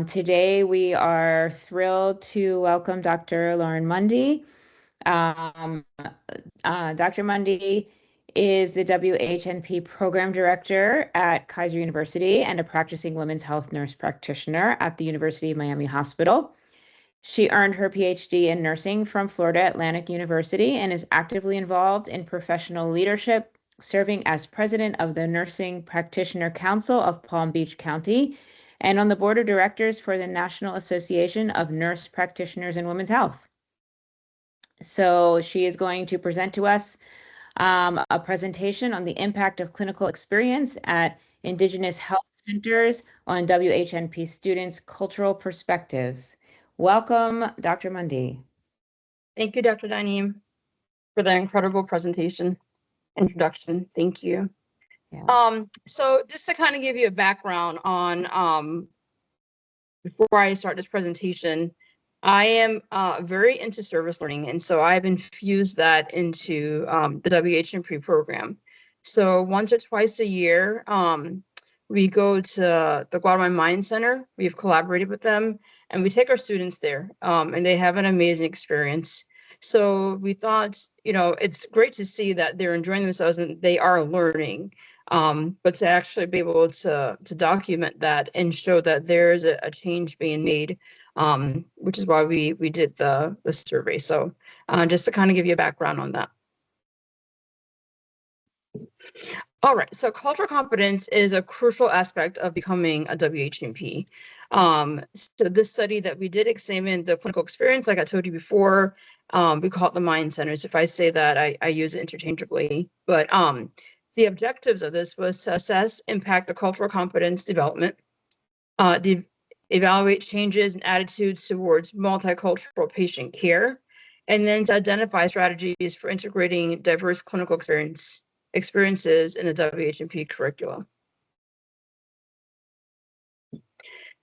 Today we are thrilled to welcome Dr. Lawren Mundy. Dr. Mundy is the WHNP Program Director at Keiser University and a practicing women's health nurse practitioner at the University of Miami Hospital. She earned her PhD in nursing from Florida Atlantic University and is actively involved in professional leadership, serving as president of the Nursing Practitioner Council of Palm Beach County and on the board of directors for the National Association of Nurse Practitioners in Women's Health. So she is going to present to us a presentation on the impact of clinical experience at Indigenous health centers on WHNP students' cultural perspectives. Welcome, Dr. Mundy. Thank you, Dr. Daneem, for that incredible presentation, introduction. Thank you. Yeah. So just to kind of give you a background on, before I start this presentation, I am very into service learning, and so I've infused that into the WHNP program. So once or twice a year, we go to the Guatemala Mind Center. We've collaborated with them, and we take our students there, and they have an amazing experience. So we thought, you know, it's great to see that they're enjoying themselves and they are learning, but to actually be able to document that and show that there is a change being made, which is why we did the survey. So just to kind of give you a background on that. All right, so cultural competence is a crucial aspect of becoming a WHNP. So this study that we did examine the clinical experience, like I told you before, we call it the Mind Centers. If I say that, I use it interchangeably. But the objectives of this was to assess impact of cultural competence development, evaluate changes in attitudes towards multicultural patient care, and then to identify strategies for integrating diverse clinical experiences in the WHNP curriculum.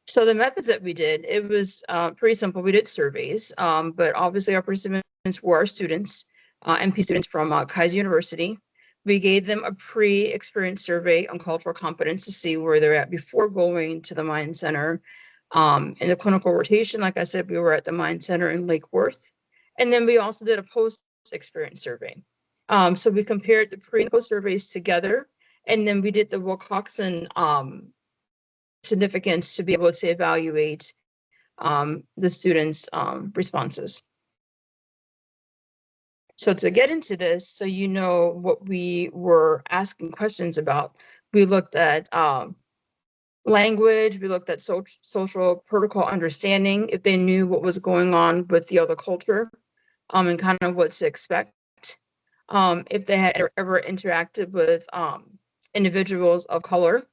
So the methods that we did, it was pretty simple. We did surveys, but obviously our participants were our students, MP students from Keiser University. We gave them a pre-experience survey on cultural competence to see where they're at before going to the Mind Center. In the clinical rotation, like I said, we were at the Mind Center in Lake Worth. And then we also did a post-experience survey. So we compared the pre and post surveys together, and then we did the Wilcoxon significance to be able to evaluate the students' responses. So to get into this, so you know what we were asking questions about, we looked at language, we looked at social protocol understanding, if they knew what was going on with the other culture, and kind of what to expect. If they had ever interacted with individuals of color,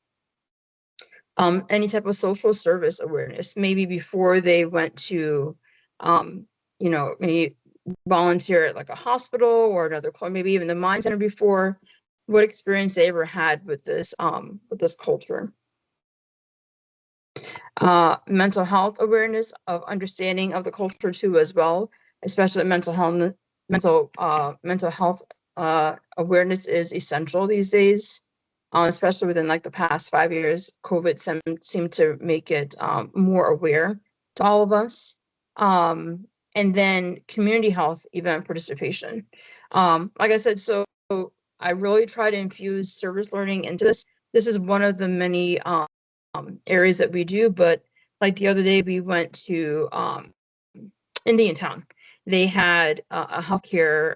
any type of social service awareness, maybe before they went to, you know, maybe volunteer at like a hospital or another club, maybe even the Mind Center before, what experience they ever had with this culture. Mental health awareness of understanding of the culture too as well, especially mental health awareness is essential these days, especially within like the past 5 years. COVID seemed to make it more aware to all of us. And then community health event participation. Like I said, so I really try to infuse service learning into this. This is one of the many areas that we do, but like the other day we went to Indian Town. They had a healthcare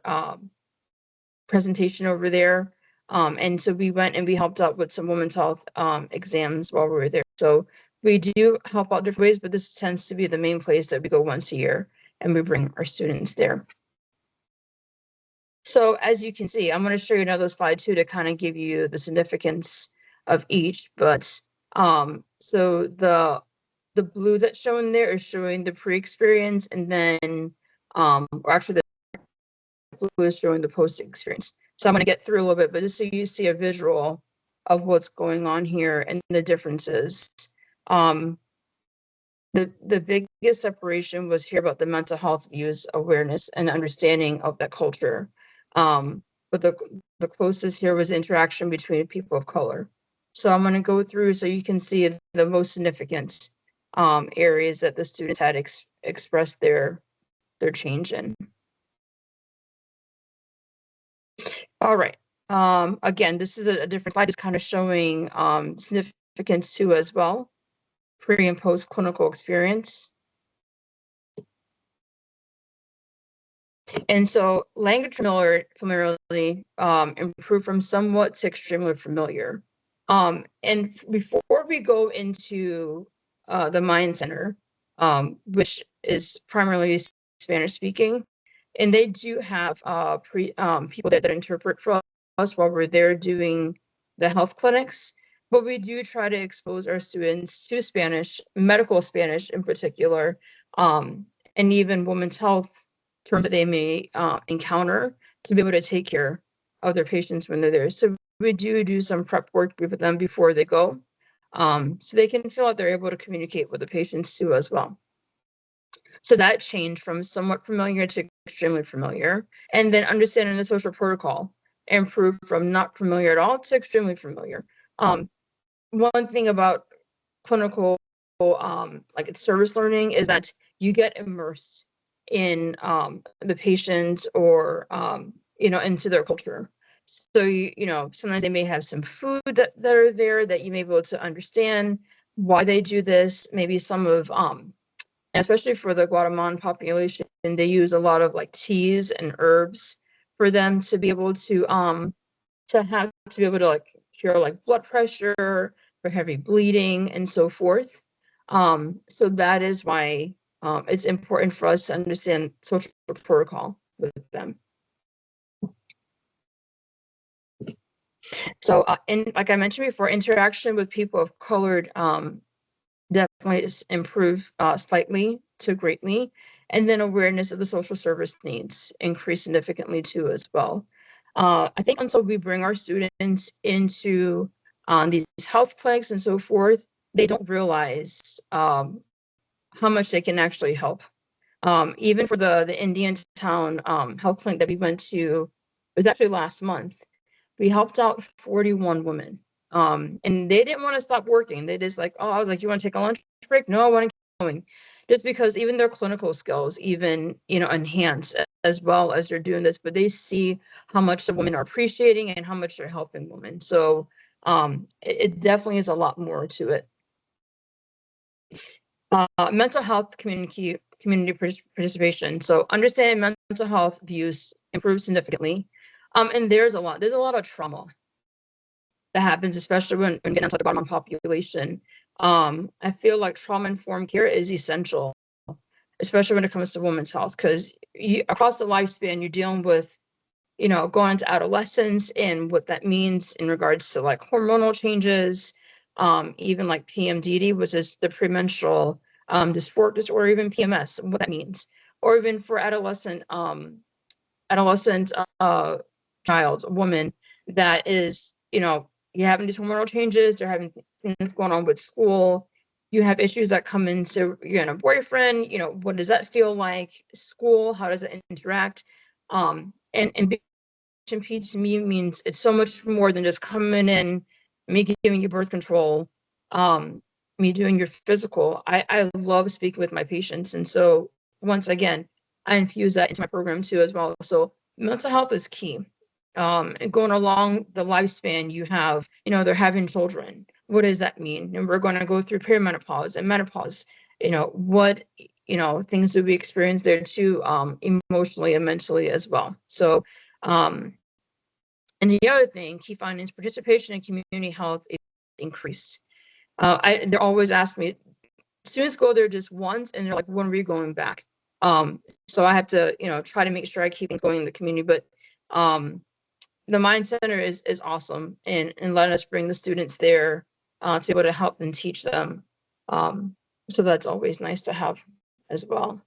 presentation over there. And so we went and we helped out with some women's health exams while we were there. So we do help out different ways, but this tends to be the main place that we go once a year and we bring our students there. So as you can see, I'm going to show you another slide too to kind of give you the significance of each. But so the blue that's shown there is showing the pre-experience, and then or actually the blue is showing the post-experience. So I'm going to get through a little bit, but just so you see a visual of what's going on here and the differences. The biggest separation was here about the mental health views, awareness, and understanding of that culture. But the closest here was interaction between people of color. So I'm going to go through so you can see the most significant areas that the students had expressed their change in. All right. Again, this is a different slide. It's kind of showing significance too as well, pre and post clinical experience. And so language familiarity improved from somewhat to extremely familiar. And before we go into the Mind Center, which is primarily Spanish speaking, and they do have people that interpret for us while we're there doing the health clinics, but we do try to expose our students to Spanish, medical Spanish in particular, and even women's health terms that they may encounter to be able to take care of their patients when they're there. So we do some prep work with them before they go, so they can feel like they're able to communicate with the patients too as well. So that changed from somewhat familiar to extremely familiar, and then understanding the social protocol improved from not familiar at all to extremely familiar. One thing about clinical like service learning is that you get immersed in the patients or into their culture. So sometimes they may have some food that are there that you may be able to understand why they do this. Maybe some of especially for the Guatemalan population, they use a lot of like teas and herbs for them to be able to be able to like cure like blood pressure, for heavy bleeding, and so forth. So that is why it's important for us to understand social protocol with them. So, and like I mentioned before, interaction with people of color definitely is improved slightly to greatly, and then awareness of the social service needs increased significantly too as well. I think until we bring our students into these health clinics and so forth, they don't realize how much they can actually help. Even for the Indian Town health clinic that we went to, it was actually last month, we helped out 41 women. And they didn't want to stop working. They just like, oh, I was like, you want to take a lunch break? No, I want to keep going. Just because even their clinical skills even, enhance as well as they're doing this, but they see how much the women are appreciating and how much they're helping women. So it definitely is a lot more to it. Mental health community participation. So understanding mental health views improves significantly. And there's a lot of trauma that happens, especially when getting into the Guatemalan population. I feel like trauma-informed care is essential, especially when it comes to women's health, because across the lifespan, you're dealing with, going into adolescence and what that means in regards to like hormonal changes, even like PMDD, which is the premenstrual dysphoric disorder, or even PMS, what that means, or even for adolescent child, woman that is, you're having these hormonal changes, they're having things going on with school, you have issues that come into you're in a boyfriend, what does that feel like? School, how does it interact? And BHNP to me means it's so much more than just coming in, me giving you birth control, me doing your physical. I love speaking with my patients. And so once again, I infuse that into my program too as well. So mental health is key. And going along the lifespan, you have, they're having children. What does that mean? And we're going to go through perimenopause and menopause. What, things do we experience there too, emotionally and mentally as well. So, and the other thing, key findings, participation in community health is increased. They're always asking me, students go there just once and they're like, when are we going back? So I have to, try to make sure I keep things going in the community, but the Mind Center is awesome and letting us bring the students there to be able to help and teach them. So that's always nice to have as well.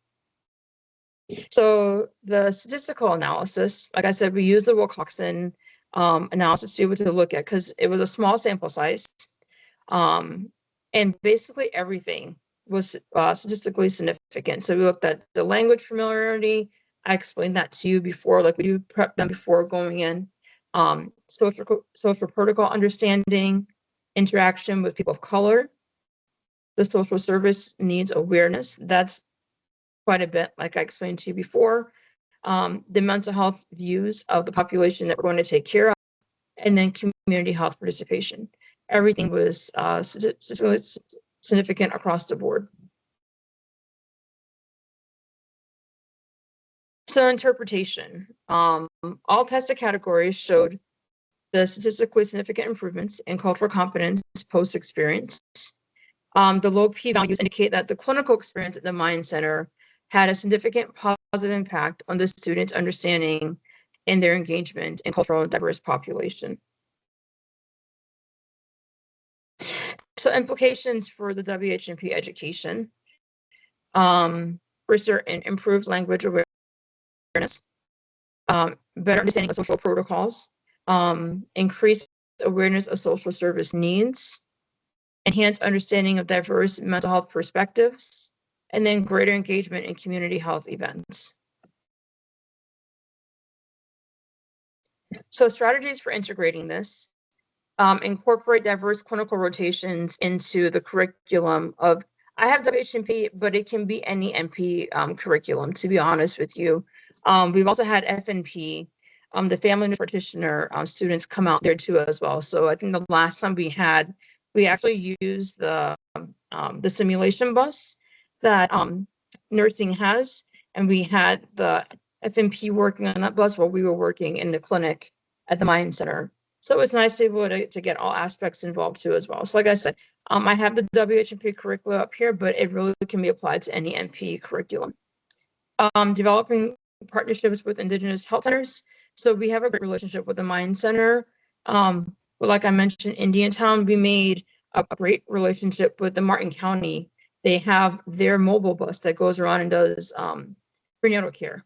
So the statistical analysis, like I said, we use the Wilcoxon analysis to be able to look at, because it was a small sample size. And basically everything was statistically significant. So we looked at the language familiarity. I explained that to you before, like we do prep them before going in. Social protocol understanding, interaction with people of color, the social service needs awareness. That's quite a bit, like I explained to you before. The mental health views of the population that we're going to take care of, and then community health participation. Everything was significant across the board. So interpretation, all tested categories showed the statistically significant improvements in cultural competence post-experience. The low p-values indicate that the clinical experience at the Mind Center had a significant positive impact on the students' understanding and their engagement in cultural diverse population. So implications for the WHNP education, for certain, improved language awareness, better understanding of social protocols, increased awareness of social service needs, enhanced understanding of diverse mental health perspectives, and then greater engagement in community health events. So strategies for integrating this, incorporate diverse clinical rotations into the curriculum of, I have WHNP, but it can be any NP curriculum, to be honest with you. We've also had FNP, the family nurse practitioner students come out there too as well. So I think the last time we actually used the simulation bus that nursing has, and we had the FNP working on that bus while we were working in the clinic at the Mind Center. So it's nice to be able to get all aspects involved too as well. So like I said, I have the WHNP curriculum up here, but it really can be applied to any NP curriculum. Developing partnerships with Indigenous health centers. So we have a great relationship with the Mind Center. But like I mentioned, Indiantown, we made a great relationship with the Martin County. They have their mobile bus that goes around and does prenatal care.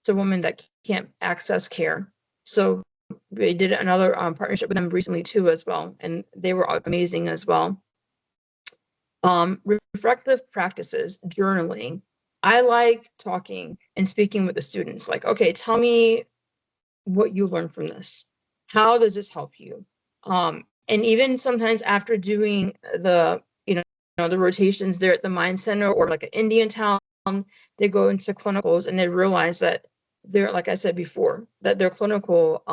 It's a woman that can't access care. So we did another partnership with them recently too as well, and they were amazing as well. Reflective practices, journaling. I like talking and speaking with the students, like, okay, tell me what you learned from this. How does this help you? And even sometimes after doing the, the rotations there at the Mind Center or like at Indiantown, they go into clinicals and they realize that they're, like I said before, that their clinical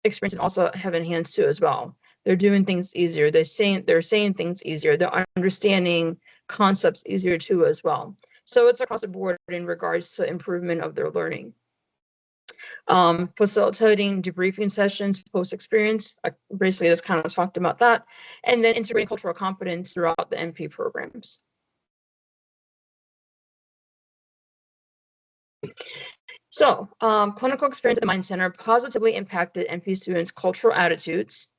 experience also have enhanced too as well. They're doing things easier. They're saying things easier. They're understanding concepts easier too as well. So it's across the board in regards to improvement of their learning. Facilitating debriefing sessions post-experience. I basically just kind of talked about that. And then integrating cultural competence throughout the NP programs. So clinical experience at the Mind Center positively impacted NP students' cultural attitudes.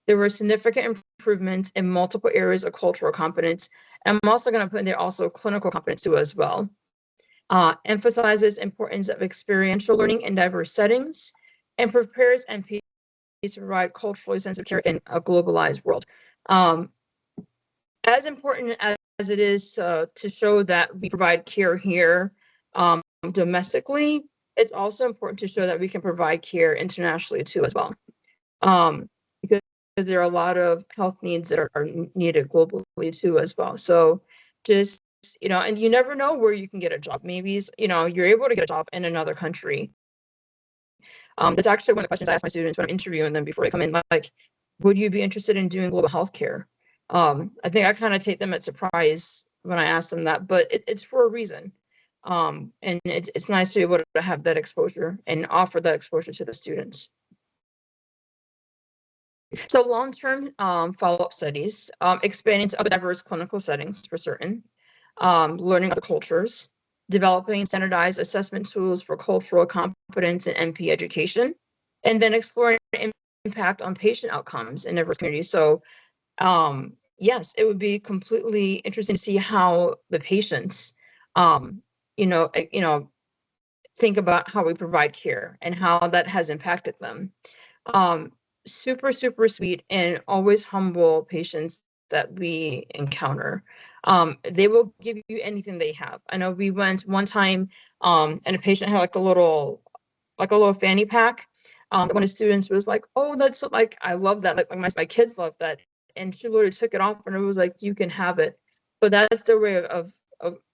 There were significant improvements in multiple areas of cultural competence. And I'm also going to put in there also clinical competence too as well. Emphasizes importance of experiential learning in diverse settings and prepares NPs to provide culturally sensitive care in a globalized world. As important as it is to show that we provide care here domestically, it's also important to show that we can provide care internationally too as well. Because there are a lot of health needs that are needed globally too as well. So just, and you never know where you can get a job. Maybe, you're able to get a job in another country. That's actually one of the questions I ask my students when I'm interviewing them before they come in, like, would you be interested in doing global healthcare? I think I kind of take them at surprise when I ask them that, but it's for a reason. And it's nice to be able to have that exposure and offer that exposure to the students. So long-term follow-up studies, expanding to other diverse clinical settings for certain, learning other cultures, developing standardized assessment tools for cultural competence in NP education, and then exploring impact on patient outcomes in diverse communities. So yes, it would be completely interesting to see how the patients, think about how we provide care and how that has impacted them. Super, super sweet and always humble patients that we encounter. They will give you anything they have. I know we went one time and a patient had like a little fanny pack. One of the students was like, oh, that's so, like, I love that. Like my kids love that. and she literally took it off and it was like, you can have it. But that's their way of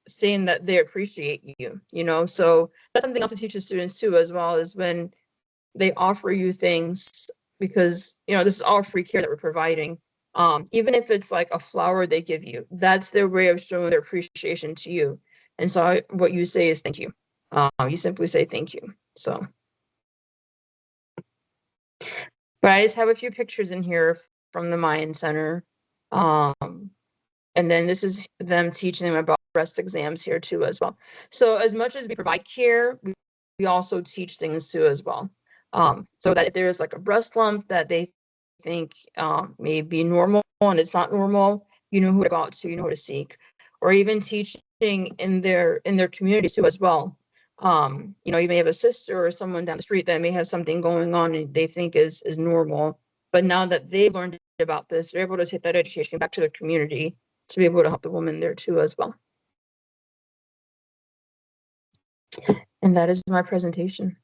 saying that they appreciate you, you know? So that's something else to teach the students too, as well, as when they offer you things, because, you know, this is all free care that we're providing. Even if it's like a flower they give you, that's their way of showing their appreciation to you. And so what you say is thank you. You simply say thank you. So, but I just have a few pictures in here from the Mayan Center. And then this is them teaching them about breast exams here too as well. So as much as we provide care, we also teach things too as well. So that if there's like a breast lump that they think may be normal and it's not normal, you know who to go out to, you know who to seek, or even teaching in their communities too as well. You know, you may have a sister or someone down the street that may have something going on and they think is normal, but now that they've learned about this, they're able to take that education back to their community to be able to help the woman there too as well. And that is my presentation.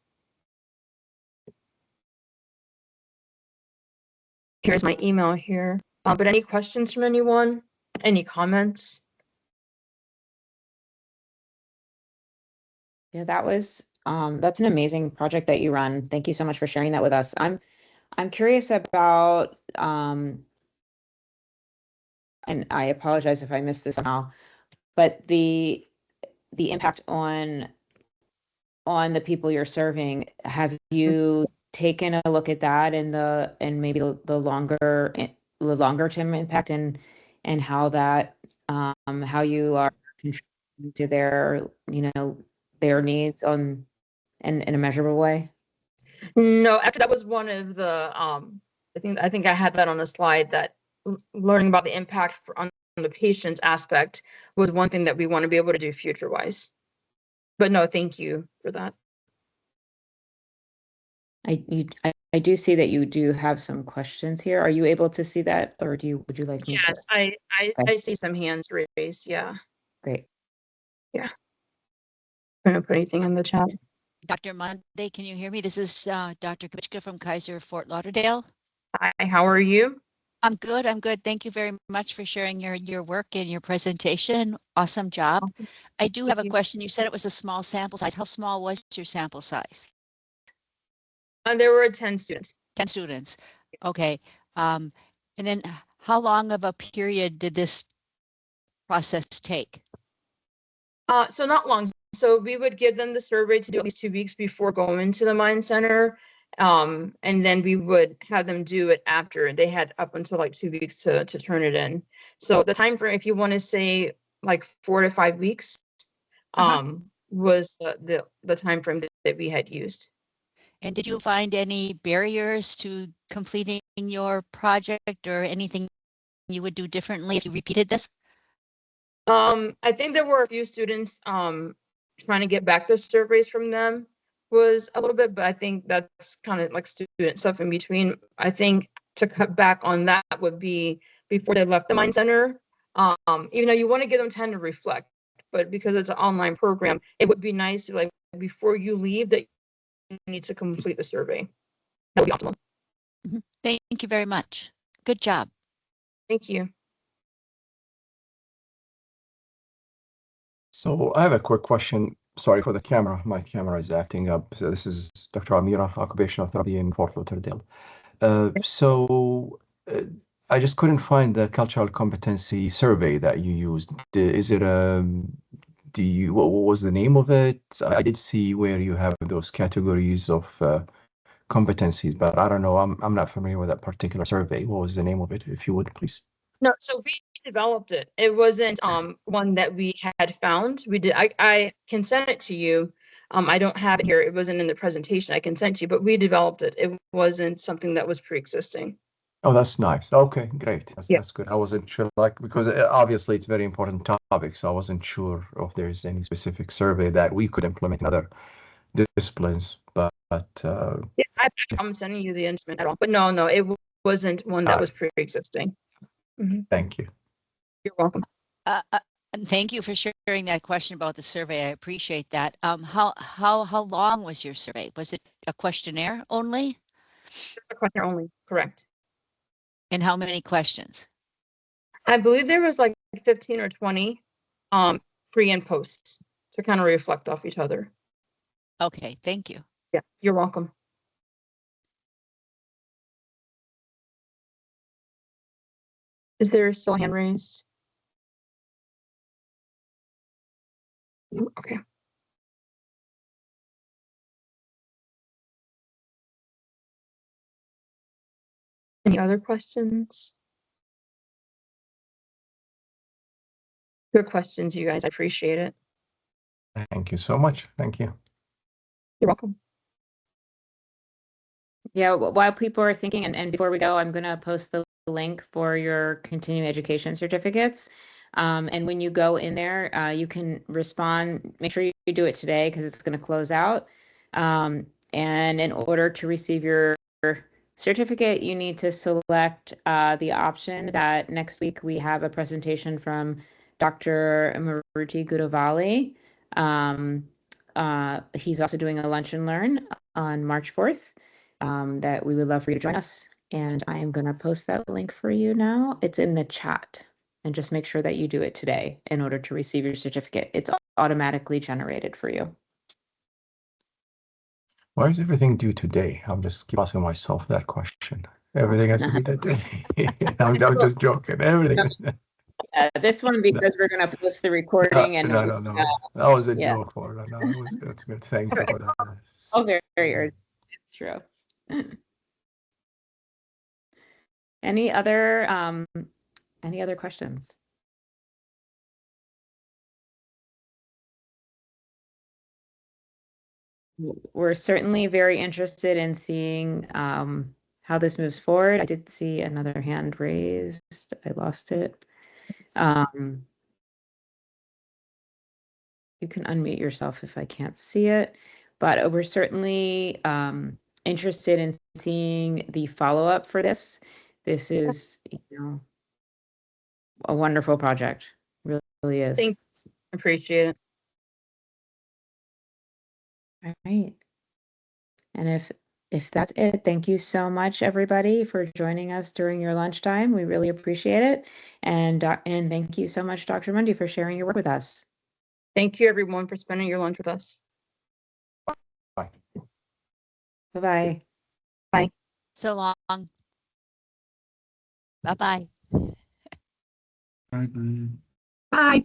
Here's my email here. But any questions from anyone? Any comments? Yeah, that was that's an amazing project that you run. Thank you so much for sharing that with us. I'm curious about and I apologize if I missed this somehow, but the impact on the people you're serving. Have you taken a look at that and maybe the longer term impact and how that how you are contributing to their, you know, their needs in a measurable way? No, actually that was one of the I think I had that on a slide, that learning about the impact on the patient's aspect was one thing that we want to be able to do future wise. But no, thank you for that. I do see that you do have some questions here. Are you able to see that, or would you like me to? Yes, I see some hands raised. Yeah. Great. Yeah. I'm gonna put anything in the chat. Dr. Mundy, can you hear me? This is Dr. Kubichka from Keiser, Fort Lauderdale. Hi, how are you? I'm good. I'm good. Thank you very much for sharing your work and your presentation. Awesome job. I do have a question. You said it was a small sample size. How small was your sample size? There were 10 students. 10 students. Okay. And then how long of a period did this process take? So not long. So we would give them the survey to do at least 2 weeks before going to the Mind Center. And then we would have them do it after. They had up until like 2 weeks to turn it in. So the time frame, if you want to say like 4 to 5 weeks, was the time frame that we had used. And did you find any barriers to completing your project or anything you would do differently if you repeated this? I think there were a few students trying to get back the surveys from them was a little bit, but I think that's kind of like student stuff in between. I think to cut back on that would be before they left the Mind Center. Even though you want to give them time to reflect, but because it's an online program, it would be nice to, like, before you leave, that you need to complete the survey. That would be optimal. Thank you very much. Good job. Thank you. So I have a quick question. Sorry for the camera. My camera is acting up. So this is Dr. Amira, occupational therapy in Fort Lauderdale. I just couldn't find the cultural competency survey that you used. Is it what was the name of it? I did see where you have those categories of competencies, but I don't know. I'm not familiar with that particular survey. What was the name of it, if you would, please? No, so we developed it. It wasn't one that we had found. We did. I can send it to you. I don't have it here. It wasn't in the presentation. I can send it to you, but we developed it. It wasn't something that was pre-existing. Oh, that's nice. Okay, great. That's good. I wasn't sure, like, because obviously it's a very important topic, so I wasn't sure if there's any specific survey that we could implement in other disciplines. But yeah, I'm sending you the instrument at all. But no, it wasn't one that was pre-existing. Thank you. You're welcome. And thank you for sharing that question about the survey. I appreciate that. How long was your survey? Was it a questionnaire only? It's a questionnaire only, correct. And how many questions? I believe there was like 15 or 20 pre and posts to kind of reflect off each other. Okay, thank you. Yeah, you're welcome. Is there still a hand raised? Okay. Any other questions? Good questions, you guys. I appreciate it. Thank you so much. Thank you. You're welcome. Yeah, while people are thinking, and before we go, I'm going to post the link for your continuing education certificates. And when you go in there, you can respond. Make sure you do it today because it's going to close out. And in order to receive your certificate, you need to select the option that next week we have a presentation from Dr. Maruti Gudavali. He's also doing a lunch and learn on March 4th. That we would love for you to join us. And I am going to post that link for you now. It's in the chat. And just make sure that you do it today in order to receive your certificate. It's automatically generated for you. Why is everything due today? I'm just keep asking myself that question. Everything has to be that day. I'm just joking. Everything. This one because we're going to post the recording and No. That was a yeah. joke for no. It was good. Good. Thank you for that. Oh, very urgent. It's true. Any other questions? We're certainly very interested in seeing how this moves forward. I did see another hand raised. I lost it. You can unmute yourself if I can't see it, but we're certainly interested in seeing the follow-up for this. This is, a wonderful project. Really is. Thank you. Appreciate it. All right. And if that's it, thank you so much, everybody, for joining us during your lunchtime. We really appreciate it. And thank you so much, Dr. Mundy, for sharing your work with us. Thank you, everyone, for spending your lunch with us. Bye. Bye-bye. Bye. So long. Bye-bye. Bye.